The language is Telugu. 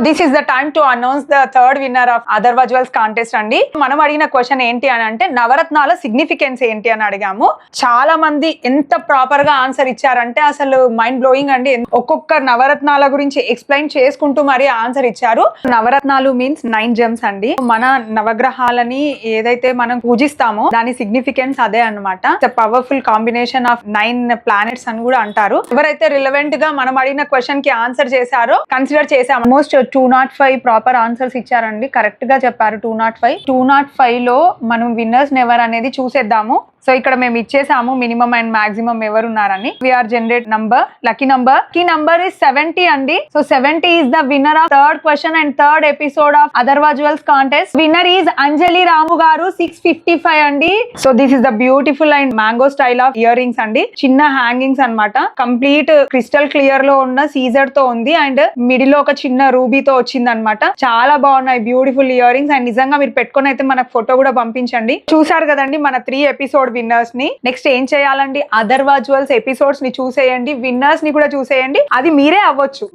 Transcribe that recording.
This is the time to announce the third winner of Atharva jewels contest అండి. మనం అడిగిన క్వశ్చన్ ఏంటి అని అంటే నవరత్నాల సిగ్నిఫికెన్స్ ఏంటి అని అడిగాము. చాలా మంది ఎంత ప్రాపర్ గా ఆన్సర్ ఇచ్చారంటే అసలు మైండ్ బ్లోయింగ్ అండి. ఒక్కొక్క నవరత్నాల గురించి ఎక్స్ప్లెయిన్ చేసుకుంటూ మరి ఆన్సర్ ఇచ్చారు. నవరత్నాలు మీన్స్ 9 జెమ్స్ అండి. మన నవగ్రహాలని ఏదైతే మనం పూజిస్తామో దాని సిగ్నిఫికెన్స్ అదే అన్నమాట. పవర్ఫుల్ కాంబినేషన్ ఆఫ్ 9 ప్లానెట్స్ అని కూడా అంటారు. ఎవరైతే రిలవెంట్ గా మనం అడిగిన క్వశ్చన్ కి ఆన్సర్ చేశారో కన్సిడర్ చేసాము. ఆల్మోస్ట్ 205 ప్రాపర్ ఆన్సర్స్ ఇచ్చారండి. కరెక్ట్ గా చెప్పారు 205 లో మనం విన్నర్స్ ఎవరు అనేది చూసేద్దాము. సో ఇక్కడ మేము ఇచ్చేసాము మినిమం అండ్ మాక్సిమం ఎవరు ఉన్నారని. We are generate number, lucky number is 70 అండి. So 70 is the winner of third question and third episode of Atharva jewels contest. Winner is Anjali Ramu గారు 655 అండి. So this is the beautiful and mango style of earrings అండి. చిన్న హ్యాంగింగ్స్ అన్నమాట. కంప్లీట్ క్రిస్టల్ క్లియర్ లో ఉన్న సీజర్ తో ఉంది అండ్ మిడిల్ లో ఒక చిన్న రూబీతో వచ్చింది అనమాట. చాలా బాగున్నాయి బ్యూటిఫుల్ ఇయర్ రింగ్స్. అండ్ నిజంగా మీరు పెట్టుకుని అయితే మనకు ఫోటో కూడా పంపించండి. చూసారు కదండి మన 3 ఎపిసోడ్ విన్నర్స్ ని. నెక్స్ట్ ఏం చేయాలండి, అథర్వ జ్యువెల్స్ ఎపిసోడ్స్ ని చూసేయండి, విన్నర్స్ ని కూడా చూసేయండి. అది మీరే అవ్వచ్చు.